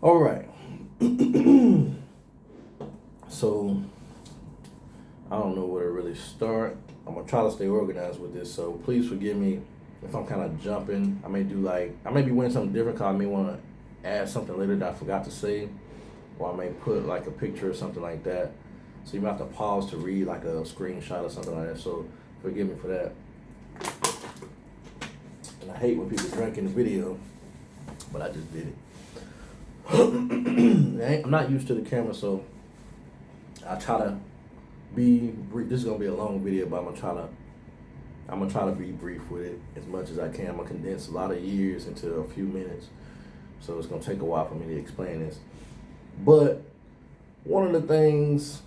All right. So I don't know where to really start. I'm gonna try to stay organized with this, so please forgive me if I'm kind of jumping. I may be wearing something different because I may want to add something later that I forgot to say, or I may put like a picture or something like that. So you might have to pause to read like a screenshot or something like that. So forgive me for that. And I hate when people drink in the video, but I just did it. I'm not used to the camera, so I try to be brief. This is gonna be a long video, but I'm gonna try to be brief with it as much as I can. I'm gonna condense a lot of years into a few minutes, so it's gonna take a while for me to explain this. But one of the things,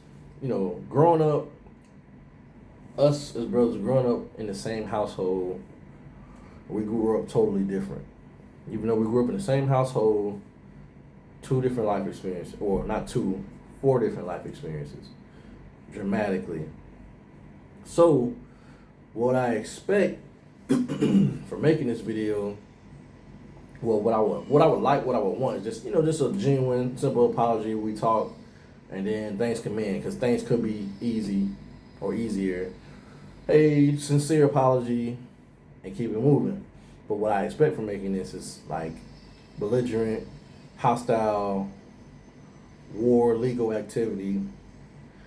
growing up, us as brothers growing up in the same household, we grew up totally different. Even though we grew up in the same household, two different life experiences, or not two, four different life experiences, dramatically. So, what I expect for making this video, what I would want is just a genuine, simple apology. We talk, and then things come in, because things could be easy or easier. Hey, sincere apology, and keep it moving. But what I expect from making this is like belligerent, hostile, war, legal activity,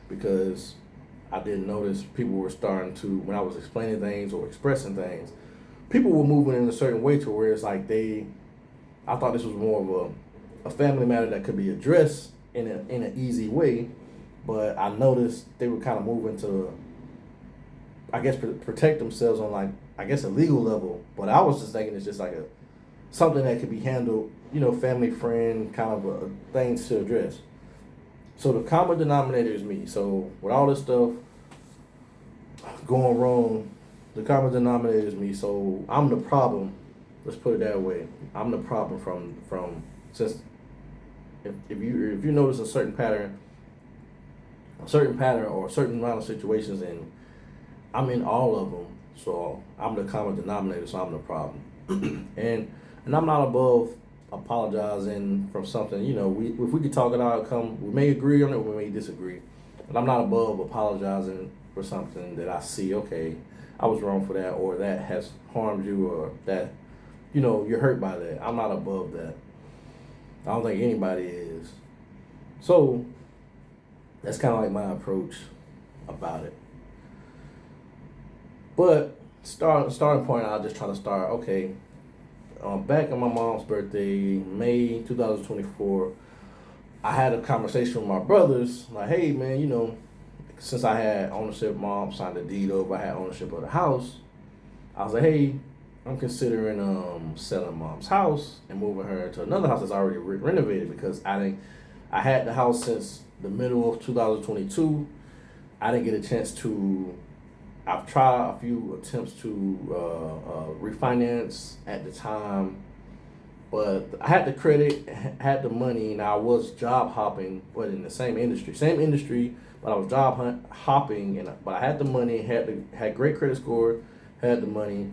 because I didn't notice people were starting to, when I was explaining things or expressing things, people were moving in a certain way to where it's like I thought this was more of a family matter that could be addressed in an easy way, but I noticed they were kind of moving to, I guess, protect themselves on, like, I guess, a legal level. But I was just thinking it's just like something that could be handled, family, friend, kind of a things to address. So the common denominator is me. So with all this stuff going wrong, the common denominator is me. So I'm the problem. Let's put it that way. I'm the problem from since if you notice a certain pattern or a certain amount of situations, and I'm in all of them. So I'm the common denominator. So I'm the problem. and I'm not above apologizing from something. If we could talk an outcome, we may agree on it, we may disagree, but I'm not above apologizing for something that I see. Okay, I was wrong for that, or that has harmed you, or that you're hurt by that. I'm not above that. I don't think anybody is. So that's kind of like my approach about it. But starting point, I'll just try to start. Okay, back on my mom's birthday, May 2024, I had a conversation with my brothers, like, hey man, since I had ownership, mom signed a deed over, I had ownership of the house. I was like, hey, I'm considering selling mom's house and moving her to another house that's already renovated, because I had the house since the middle of 2022. I didn't get a chance to. I've tried a few attempts to refinance at the time, but I had the credit, had the money, and I was job hopping, but in the same industry, but I was job hopping, but I had the money, had great credit score, had the money,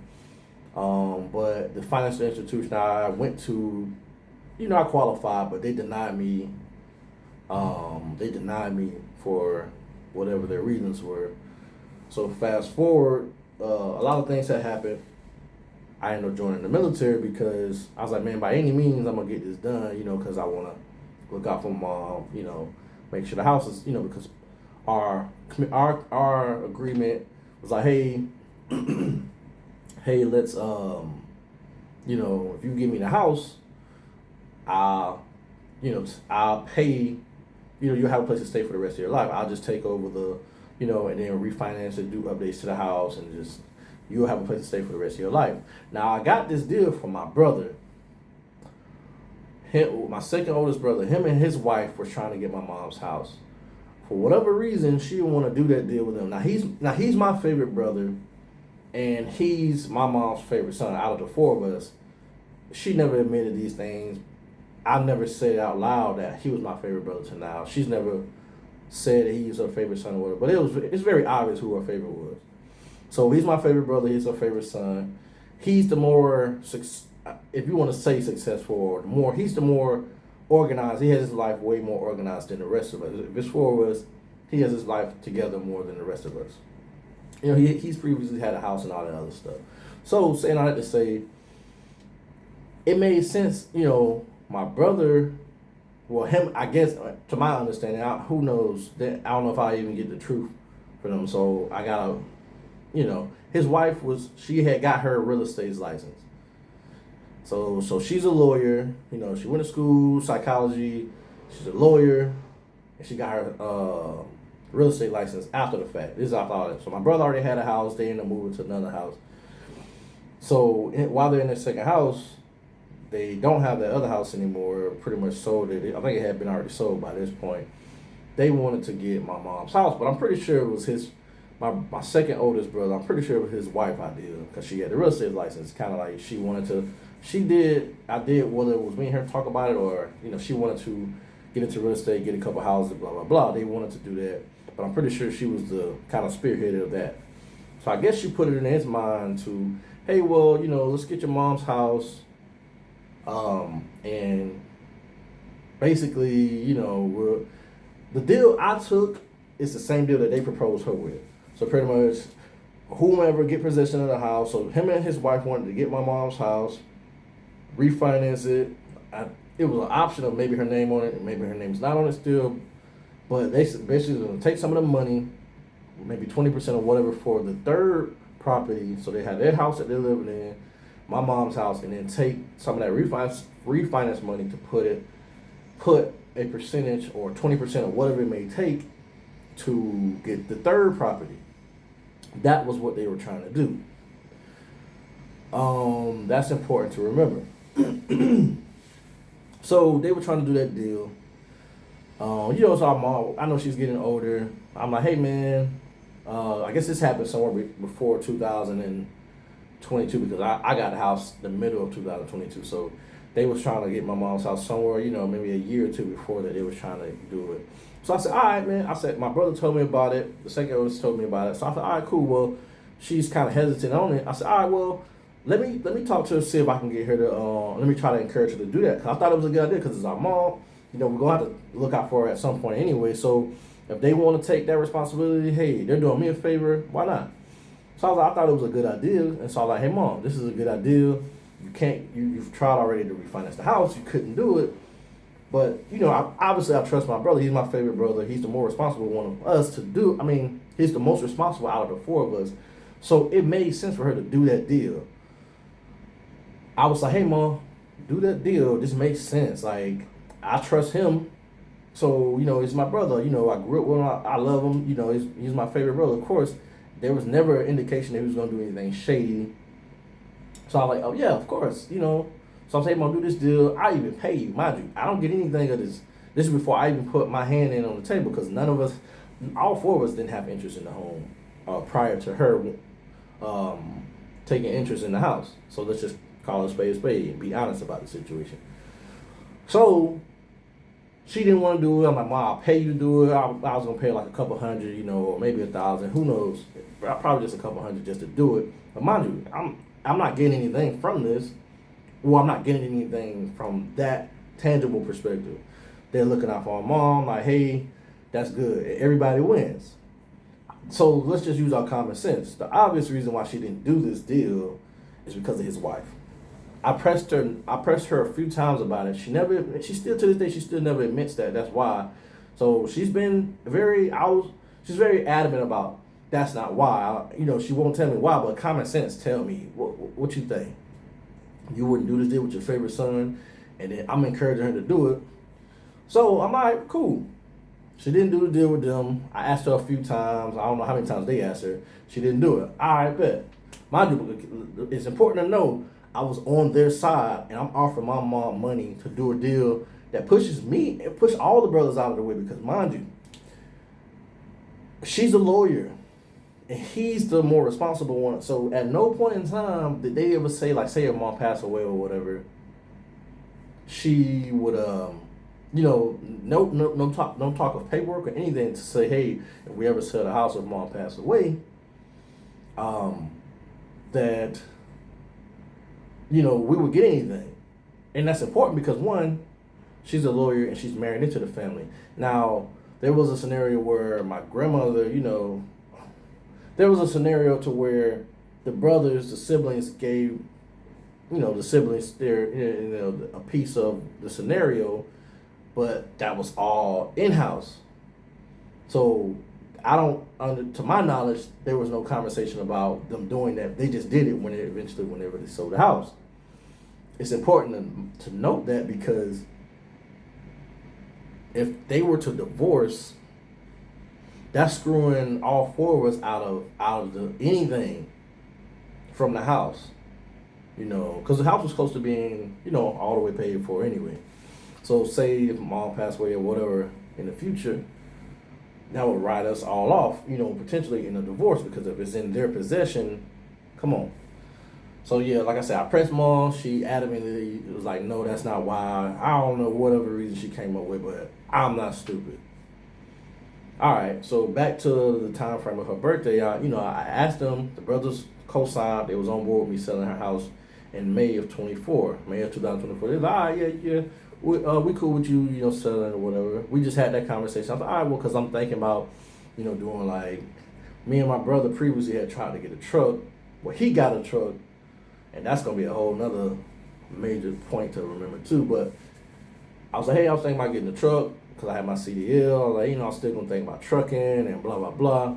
but the financial institution I went to, I qualified, but they denied me. They denied me for whatever their reasons were. So fast forward, a lot of things had happened. I ended up joining the military because I was like, man, by any means, I'm gonna get this done, because I want to look out for mom, make sure the house is, because our agreement was like, hey, hey, let's, if you give me the house, I'll pay, you'll have a place to stay for the rest of your life. I'll just take over and then refinance and do updates to the house, and just, you'll have a place to stay for the rest of your life. Now, I got this deal from my brother. My second oldest brother, him and his wife were trying to get my mom's house. For whatever reason, she didn't want to do that deal with him. Now he's my favorite brother, and he's my mom's favorite son. Out of the four of us, she never admitted these things. I never said it out loud that he was my favorite brother to now. She's never said that he was her favorite son or whatever, but it's very obvious who her favorite was. So he's my favorite brother, he's her favorite son. He's the more, if you want to say successful, or he's the more organized. He has his life way more organized than the rest of us. If it's 4 of us, he has his life together more than the rest of us. You know, he's previously had a house and all that other stuff. So saying all that to say, it made sense. You know, my brother, well, him, I guess, to my understanding, who knows? That I don't know if I even get the truth for them. So I gotta, you know, his wife she had got her real estate license. So she's a lawyer. You know, she went to school, psychology. She's a lawyer, and she got her real estate license after the fact. This is after all that. So my brother already had a house. They ended up moving to another house. So while they're in their second house, they don't have that other house anymore. Pretty much sold it. I think it had been already sold by this point. They wanted to get my mom's house, but I'm pretty sure it was my second oldest brother. I'm pretty sure it was his wife idea because she had the real estate license. Kind of like she wanted to. I did whether it was me and her talk about it or, you know, she wanted to get into real estate, get a couple houses, blah, blah, blah. They wanted to do that. But I'm pretty sure she was the kind of spearhead of that. So I guess she put it in his mind to, hey, well, you know, let's get your mom's house. And basically, you know, the deal I took is the same deal that they proposed her with. So pretty much whomever get possession of the house. So him and his wife wanted to get my mom's house, refinance it. It was an option of maybe her name on it, and maybe her name's not on it still. But they basically going to take some of the money, maybe 20% or whatever, for the third property. So they had their house that they're living in, my mom's house, and then take some of that refinance money to put a percentage or 20% or whatever it may take to get the third property. That was what they were trying to do. That's important to remember. So they were trying to do that deal. You know, so our mom, I know she's getting older. I'm like, hey man, I guess this happened somewhere before 2022 because I got a house the middle of 2022. So they was trying to get my mom's house somewhere, you know, maybe a year or two before that they was trying to do it. So I said, all right, man. I said, my brother told me about it. The second oldest told me about it. So I said, all right, cool. Well, she's kind of hesitant on it. I said, all right, well, let me talk to her, see if I can get her to, let me try to encourage her to do that. Cause I thought it was a good idea because it's our mom. You know, we're going to have to look out for her at some point anyway. So if they want to take that responsibility, hey, they're doing me a favor, why not? So I thought it was a good idea. And so I was like, hey, mom, this is a good idea. You've tried already to refinance the house. You couldn't do it. But, you know, obviously I trust my brother. He's my favorite brother. He's the more responsible one of us to do. I mean, he's the most responsible out of the 4 of us. So it made sense for her to do that deal. I was like, hey, mom, do that deal. This makes sense. Like, I trust him. So, you know, he's my brother. You know, I grew up with him. I love him. You know, he's my favorite brother. Of course, there was never an indication that he was going to do anything shady. So I was like, oh, yeah, of course, you know. So I'm saying, Mom, do this deal. I even pay you, mind you. I don't get anything of this. This is before I even put my hand in on the table because none of us, all 4 of us didn't have interest in the home prior to her taking interest in the house. So let's just call it a spade and be honest about the situation. So she didn't want to do it. I'm like, Mom, I'll pay you to do it. I was going to pay like a couple $100, you know, or maybe $1,000. Who knows? Probably just a couple $100 just to do it. But mind you, I'm not getting anything from this. Well, I'm not getting anything from that tangible perspective. They're looking out for our mom, like, hey, that's good. Everybody wins. So let's just use our common sense. The obvious reason why she didn't do this deal is because of his wife. I pressed her a few times about it. She still to this day, she still never admits that. That's why. So she's been she's very adamant about that's not why. You know, she won't tell me why, but common sense tell me what you think. You wouldn't do this deal with your favorite son, and then I'm encouraging her to do it. So I'm like, cool. She didn't do the deal with them. I asked her a few times. I don't know how many times they asked her. She didn't do it. All right, bet. Mind you, it's important to know I was on their side, and I'm offering my mom money to do a deal that pushes me and push all the brothers out of the way because, mind you, she's a lawyer. And he's the more responsible one. So at no point in time did they ever say, like, say her mom passed away or whatever, she would, you know, no talk of paperwork or anything to say, hey, if we ever sell the house if mom passed away, that, you know, we would get anything. And that's important because, one, She's a lawyer and she's married into the family. Now, there was a scenario where my grandmother, there was a scenario to where the brothers, the siblings gave, the siblings their, a piece of the scenario, but that was all in-house. So to my knowledge, there was no conversation about them doing that. They just did it whenever they sold the house. It's important to note that, because if they were to divorce, that's screwing all four of us out of anything from the house, because the house was close to being, all the way paid for anyway. So say if mom passed away or whatever in the future, that would write us all off, potentially in a divorce, because if it's in their possession, come on. So yeah, like I said, I pressed mom. She adamantly was like, no, that's not why. I don't know whatever reason she came up with, but I'm not stupid. All right, so back to the time frame of her birthday. I asked them, the brothers co-signed. They was on board with me selling her house in May of 2024. They was like, all right, yeah. We cool with you, selling or whatever. We just had that conversation. I was like, all right, well, because I'm thinking about, doing like, me and my brother previously had tried to get a truck. Well, he got a truck, and that's going to be a whole nother major point to remember too. But I was like, hey, I was thinking about getting a truck because I had my CDL. I was like, I'm still going to think about trucking and blah, blah, blah.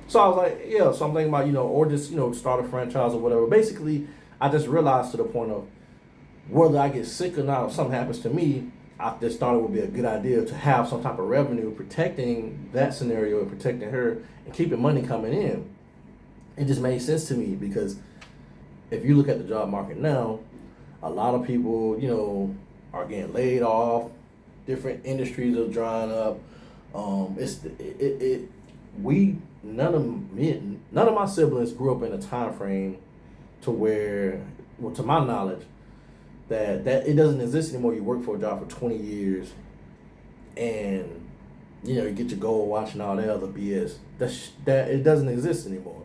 So I was like, yeah, so I'm thinking about, or just, start a franchise or whatever. Basically, I just realized to the point of whether I get sick or not, if something happens to me, I just thought it would be a good idea to have some type of revenue protecting that scenario and protecting her and keeping money coming in. It just made sense to me, because if you look at the job market now, a lot of people, are getting laid off. Different industries are drying up. None of my siblings grew up in a time frame to where, well, to my knowledge, that it doesn't exist anymore. You work for a job for 20 years and, you get your gold watch and all that other BS. That it doesn't exist anymore.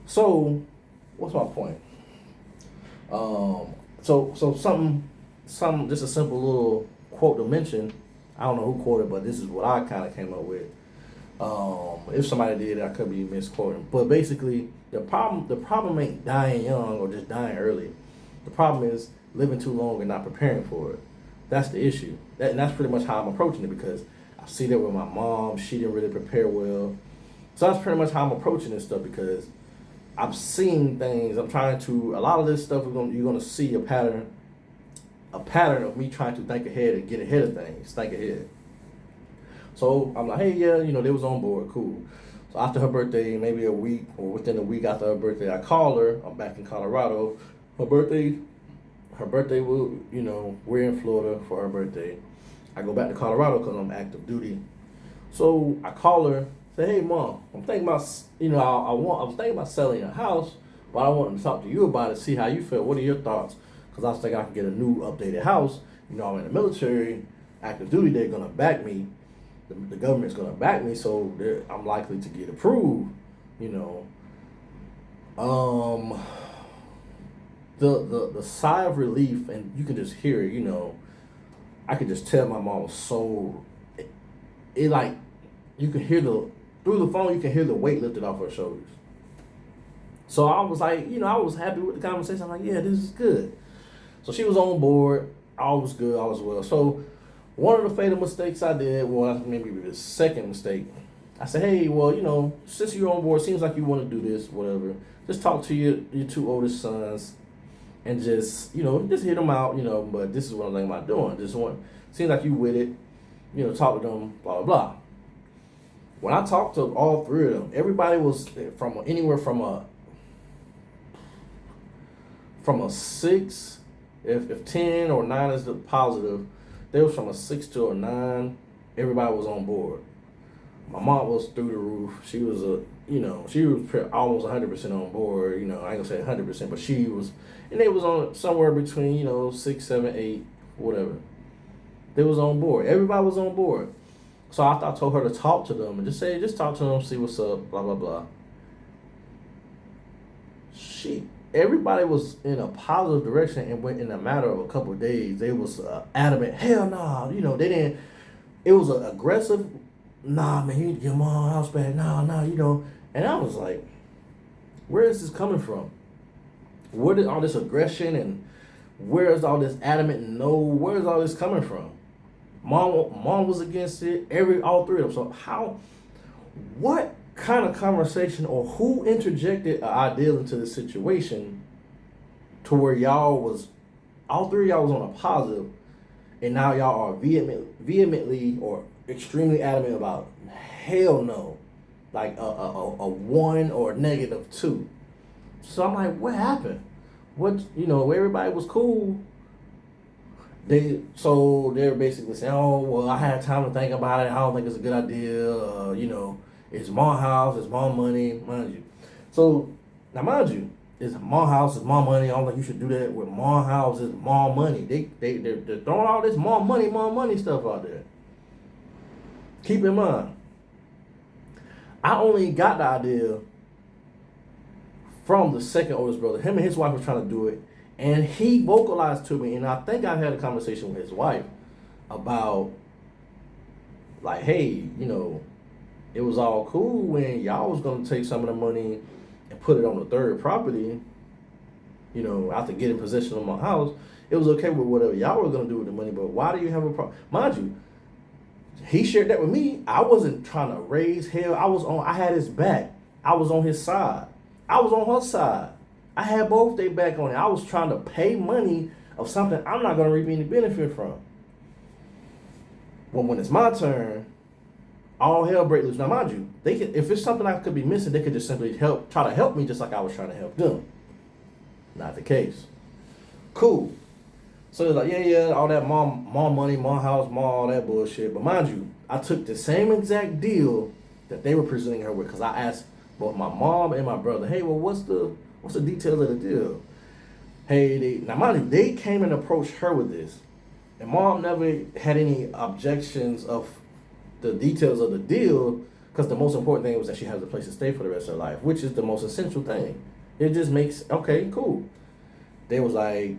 So, what's my point? So something, just a simple little quote to mention. I don't know who quoted, but this is what I kind of came up with. If somebody did, I could be misquoting. But basically, the problem ain't dying young or just dying early. The problem is living too long and not preparing for it. That's the issue. And that's pretty much how I'm approaching it, because I see that with my mom. She didn't really prepare well. So that's pretty much how I'm approaching this stuff, because I've seen things. I'm trying to, a lot of this stuff, you're going to see a pattern of me trying to think ahead and get ahead of things, think ahead. So I'm like, hey, yeah, they was on board, cool. So after her birthday, maybe a week or within a week after her birthday, I called her. I'm back in Colorado. Her birthday will, we're in Florida for her birthday. I go back to Colorado because I'm active duty. So I call her, say, hey, Mom, I'm thinking about, I was thinking about selling a house, but I wanted to talk to you about it, see how you feel. What are your thoughts? Because I was thinking I can get a new updated house. I'm in the military, active duty, they're going to back me. The government's going to back me, so I'm likely to get approved, The sigh of relief, and you can just hear it, I could just tell my mom was so, it like, you can hear through the phone, you can hear the weight lifted off her shoulders. So I was like, I was happy with the conversation. I'm like, yeah, this is good. So she was on board, all was good, all was well. So one of the fatal mistakes I did, well, maybe the second mistake, I said, hey, well, since you're on board, seems like you want to do this, whatever. Just talk to your two oldest sons and just hit them out, but this is what I'm thinking about doing. Seems like you with it, talk to them, blah, blah, blah. When I talked to all three of them, everybody was from anywhere from a 6, if 10 or 9 is the positive, they was from a 6 to a 9. Everybody was on board. My mom was through the roof. She was almost 100% on board. I ain't gonna say 100%, but she was, and they was on somewhere between 6, 7, 8, whatever. They was on board. Everybody was on board. So after I told her to talk to them and just talk to them, see what's up, blah blah blah. everybody was in a positive direction, and went in a matter of a couple of days, they was adamant, hell nah, they didn't, it was an aggressive, nah man, you need to get my house back, nah, and I was like, where is this coming from? Where did all this aggression and where is all this adamant no, where is all this coming from? Mom was against it, all three of them. So what kind of conversation, or who interjected an ideal into the situation to where all three of y'all was on a positive, and now y'all are vehemently or extremely adamant about hell no, like a 1 or a -2. So I'm like, what happened? Everybody was cool. They're basically saying, oh, well, I had time to think about it. I don't think it's a good idea. It's my house, it's my money, mind you. So, now mind you, it's my house, it's my money. I don't think you should do that with my house, it's my money. They're throwing all this my money stuff out there. Keep in mind, I only got the idea from the second oldest brother. Him and his wife was trying to do it, and he vocalized to me, and I think I had a conversation with his wife about, like, hey, it was all cool when y'all was gonna take some of the money and put it on the third property, after getting possession of my house. It was okay with whatever y'all were gonna do with the money, but why do you have a problem? Mind you, he shared that with me. I wasn't trying to raise hell. I had his back. I was on his side. I was on her side. I had both their back on it. I was trying to pay money of something I'm not gonna reap any benefit from. But when it's my turn, all hell break loose. Now, mind you, if it's something I could be missing, they could just simply try to help me, just like I was trying to help them. Not the case. Cool. So it's like, yeah, all that mom money, mom house, mom, all that bullshit. But mind you, I took the same exact deal that they were presenting her with, because I asked both my mom and my brother, hey, well, what's the details of the deal? Hey, now mind you, they came and approached her with this, and mom never had any objections of the details of the deal, because the most important thing was that she has a place to stay for the rest of her life, which is the most essential thing. It just makes, okay, cool. They was like,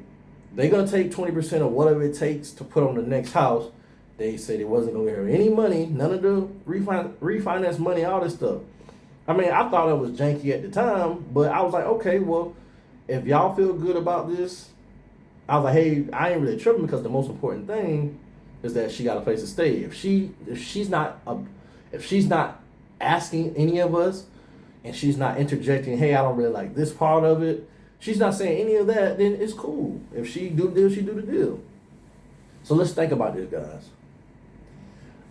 they're going to take 20% of whatever it takes to put on the next house. They said it wasn't going to give her any money, none of the refinance money, all this stuff. I mean, I thought it was janky at the time, but I was like, okay, well, if y'all feel good about this, I was like, hey, I ain't really tripping, because the most important thing is that she got a place to stay. If she's not asking any of us, and she's not interjecting, hey, I don't really like this part of it, she's not saying any of that, then it's cool. If she do the deal, she do the deal. So let's think about this, guys.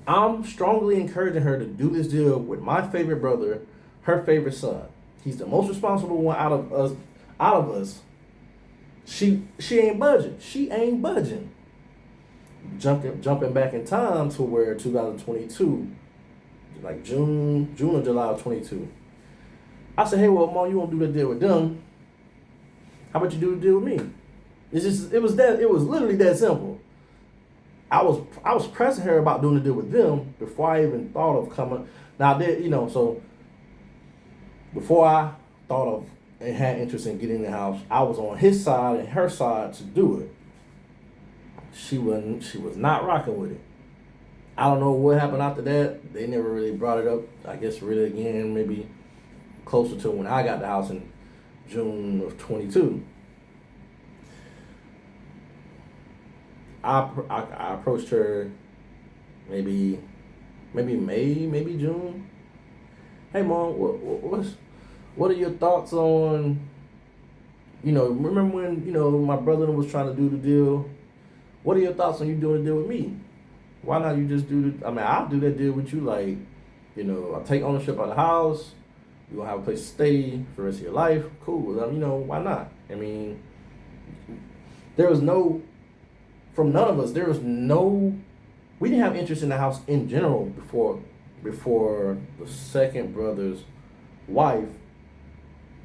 I'm strongly encouraging her to do this deal with my favorite brother, her favorite son. He's the most responsible one out of us. She ain't budging. She ain't budging. Jumping back in time to where 2022, like June or July of 22. I said, hey, well, Mom, you won't do the deal with them. How about you do the deal with me? It was literally that simple. I was pressing her about doing the deal with them before I even thought of coming. Now, so before I thought of and had interest in getting in the house, I was on his side and her side to do it. She was not rocking with it. I don't know what happened after that. They never really brought it up, I guess, really again, maybe closer to when I got the house in June of 22. I approached her maybe May, maybe June. Hey, Mom, what are your thoughts on, remember when, my brother was trying to do the deal? What are your thoughts on you doing the deal with me? Why not you just I'll do that deal with you, like, I'll take ownership of the house. You're going to have a place to stay for the rest of your life. Cool. Why not? I mean, from none of us, we didn't have interest in the house in general before the second brother's wife,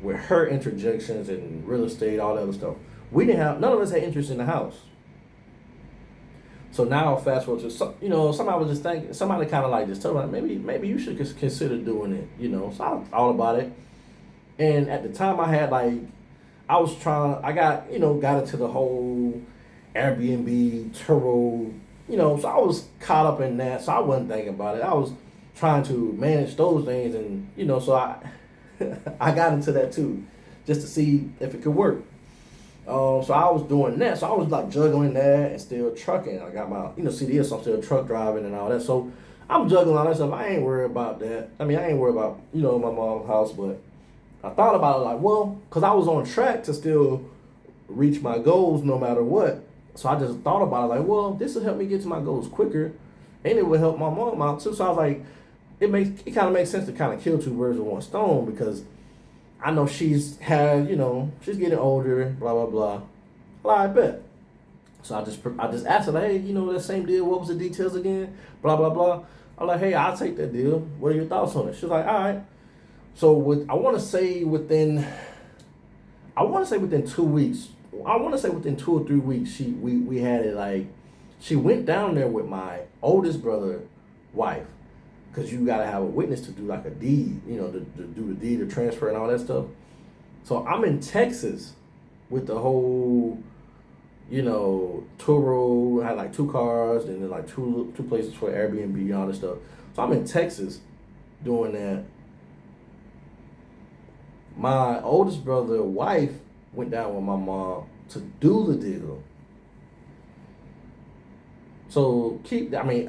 with her interjections and real estate, all that other stuff. None of us had interest in the house. So now, fast forward to, somebody was just thinking, somebody kind of like just told me, maybe you should consider doing it, So I thought about it. And at the time I I got, got into the whole Airbnb, Turo, so I was caught up in that. So I wasn't thinking about it. I was trying to manage those things, and, so I got into that too, just to see if it could work. So I was doing that. So I was like juggling that and still trucking. I got my, CDS, so I'm still truck driving and all that. So I'm juggling all that stuff. I ain't worried about that. I mean, I ain't worried about, my mom's house, but I thought about it like, well, because I was on track to still reach my goals no matter what. So I just thought about it like, well, this will help me get to my goals quicker, and it will help my mom out too. So I was like, it kind of makes sense to kind of kill two birds with one stone, because I know she's getting older, blah blah blah. Well, I bet. So I just asked her like, hey, that same deal. What was the details again? Blah blah blah. I'm like, hey, I'll take that deal. What are your thoughts on it? She's like, all right. So I want to say within 2 weeks. I want to say within 2 or 3 weeks, we had it like, she went down there with my oldest brother, wife, because you gotta have a witness to do like a deed, to do the deed of transfer and all that stuff. So I'm in Texas with the whole, Turo. I had like 2 cars, and then like two places for Airbnb and all that stuff. So I'm in Texas doing that. My oldest brother, wife, went down with my mom to do the deal. So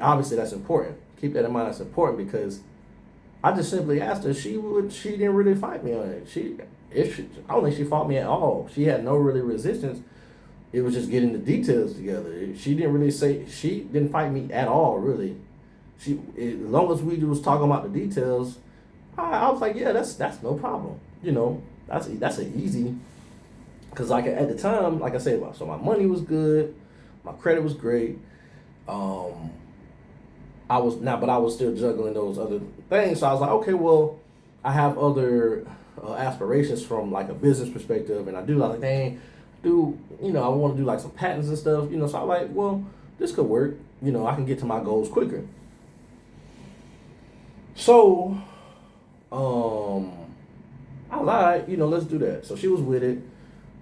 obviously that's important. Keep that in mind. That's important, because I just simply asked her. She didn't really fight me on it. I don't think she fought me at all. She had no really resistance. It was just getting the details together. She didn't fight me at all, really. As long as we was talking about the details, I was like, yeah, that's no problem. That's an easy. Because like at the time, like I said, so my money was good, my credit was great. I was still juggling those other things. So I was like, okay, well, I have other aspirations from like a business perspective, and I do like, I want to do like some patents and stuff. So I'm like, well, this could work. I can get to my goals quicker. So, I was like, all right, let's do that. So she was with it.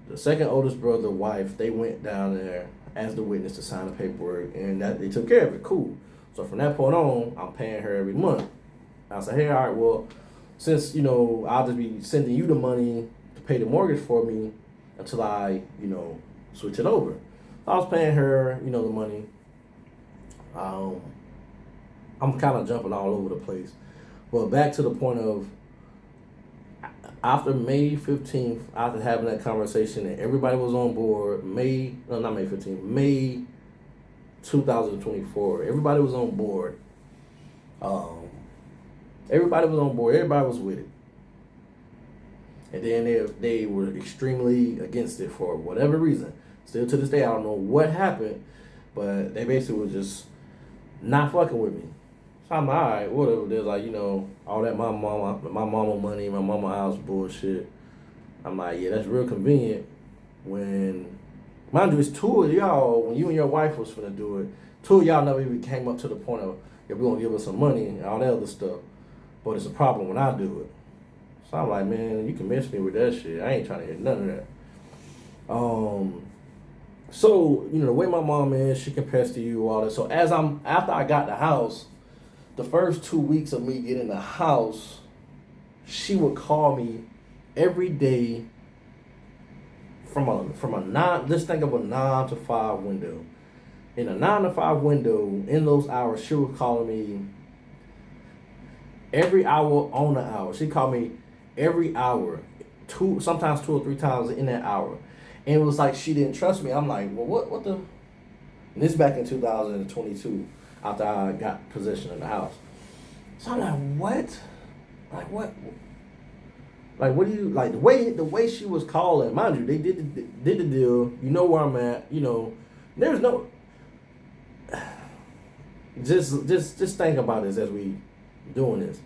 The second oldest brother, wife, they went down there as the witness to sign the paperwork, and that they took care of it. Cool. So from that point on, I'm paying her every month. I said, hey, all right, well, since, I'll just be sending you the money to pay the mortgage for me until I, switch it over. So I was paying her, the money. I'm kind of jumping all over the place. But back to the point of, after May 15th, after having that conversation and everybody was on board, May 2024, everybody was on board. Everybody was with it. And then they were extremely against it for whatever reason. Still to this day, I don't know what happened, but they basically were just not fucking with me. So I'm like, all right, whatever. There's like, all that my mama money, my mama house bullshit. I'm like, yeah, that's real convenient. When, mind you, it's 2 of y'all, when you and your wife was finna do it, 2 of y'all never even came up to the point of, if we're gonna give us some money and all that other stuff. But it's a problem when I do it. So I'm like, man, you can miss me with that shit. I ain't trying to hear none of that. So, the way my mom is, she can pester you, all that. So after I got the house, the first 2 weeks of me getting the house, she would call me every day from a 9, let's think of a 9 to 5 window. In a 9 to 5 window, in those hours, she would call me every hour on the hour. She called me every hour, sometimes 2 or 3 times in that hour. And it was like she didn't trust me. I'm like, well, what the? And this back in 2022, after I got possession of the house. So I'm like, what? Like what? Like what do you like? The way she was calling, mind you, they did the deal. You know where I'm at. There's no. Just think about this as we doing this.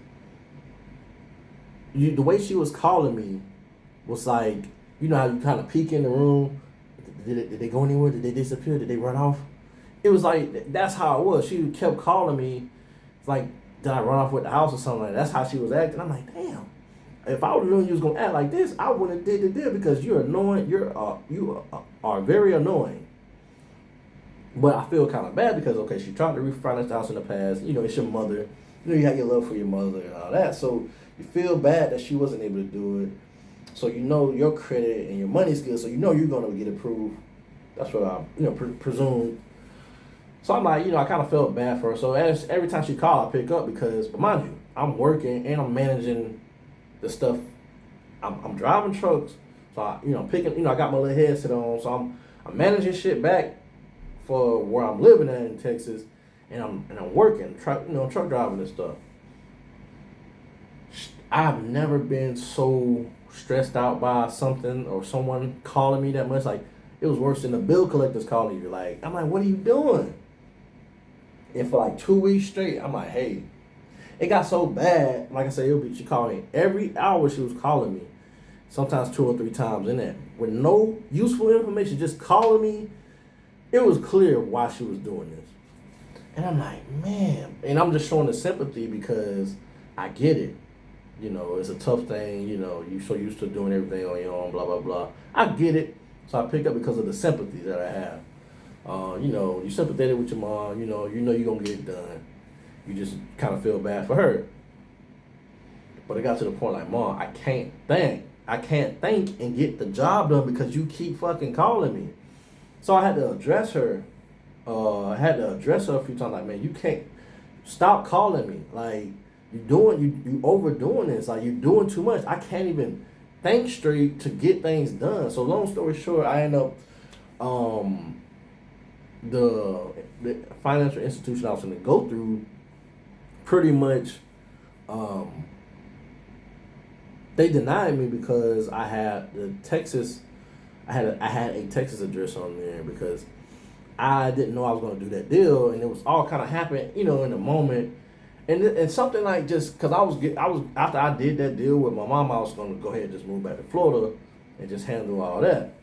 The way she was calling me was like, how you kind of peek in the room. Did they go anywhere? Did they disappear? Did they run off? It was like, that's how it was. She kept calling me. It's like, did I run off with the house or something like that? That's how she was acting. I'm like, damn. If I would have known you was gonna act like this, I wouldn't have did the deal because you're annoying. You are very annoying. But I feel kind of bad because okay, she tried to refinance the house in the past. You know, it's your mother. You know, you got your love for your mother and all that. So you feel bad that she wasn't able to do it. So you know your credit and your money's good. So you know you're gonna get approved. That's what I presumed. So I'm like, I kind of felt bad for her. So every time she called, I pick up because, but mind you, I'm working and I'm managing the stuff. I'm driving trucks, so picking. I got my little headset on, so I'm managing shit back for where I'm living at in Texas, and I'm working, truck driving and stuff. I've never been so stressed out by something or someone calling me that much. Like it was worse than the bill collectors calling you. Like I'm like, what are you doing? And for like 2 weeks straight, I'm like, hey. It got so bad, like I said, she called me every hour. She was calling me, sometimes 2 or 3 times in that, with no useful information, just calling me. It was clear why she was doing this, and I'm like, man, and I'm just showing the sympathy because I get it. It's a tough thing. You're so used to doing everything on your own, blah blah blah. I get it, so I pick up because of the sympathy that I have. You're sympathetic with your mom. You know you're gonna get it done. You just kind of feel bad for her. But it got to the point like, Mom, I can't think and get the job done because you keep fucking calling me. So I had to address her. A few times. Like, man, you can't stop calling me. Like, you overdoing this. Like, you're doing too much. I can't even think straight to get things done. So long story short, I end up the financial institution I was going to go through. Pretty much, they denied me because I had I had a Texas address on there because I didn't know I was going to do that deal, and it was all kind of happening, in the moment, and something like just because I was after I did that deal with my mom, I was going to go ahead and just move back to Florida and just handle all that,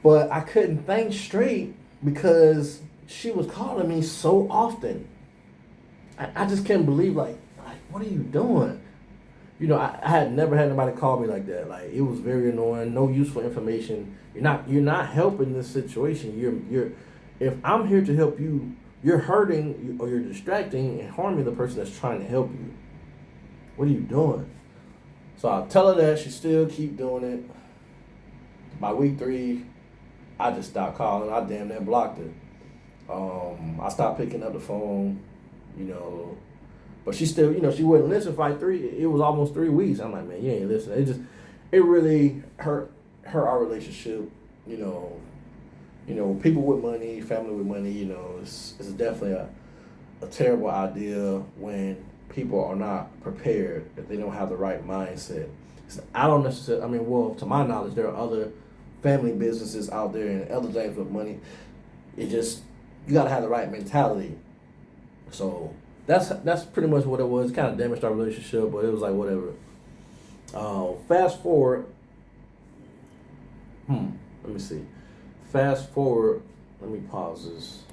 but I couldn't think straight because she was calling me so often. I just can't believe, like, what are you doing? I had never had anybody call me like that. Like, it was very annoying. No useful information. You're not helping this situation. You're if I'm here to help you, you're hurting or you're distracting and harming the person that's trying to help you. What are you doing? So I tell her that. She still keep doing it. By week 3, I just stopped calling. I damn near blocked it. I stopped picking up the phone. But she still, she wouldn't listen for like it was almost 3 weeks. I'm like, man, you ain't listening. It really hurt our relationship, people with money, family with money, it's definitely a terrible idea when people are not prepared, if they don't have the right mindset. I don't necessarily, to my knowledge, there are other family businesses out there and other things with money. You got to have the right mentality. So that's pretty much what it was. It kind of damaged our relationship, but it was like whatever. Fast forward. Let me see. Fast forward. Let me pause this.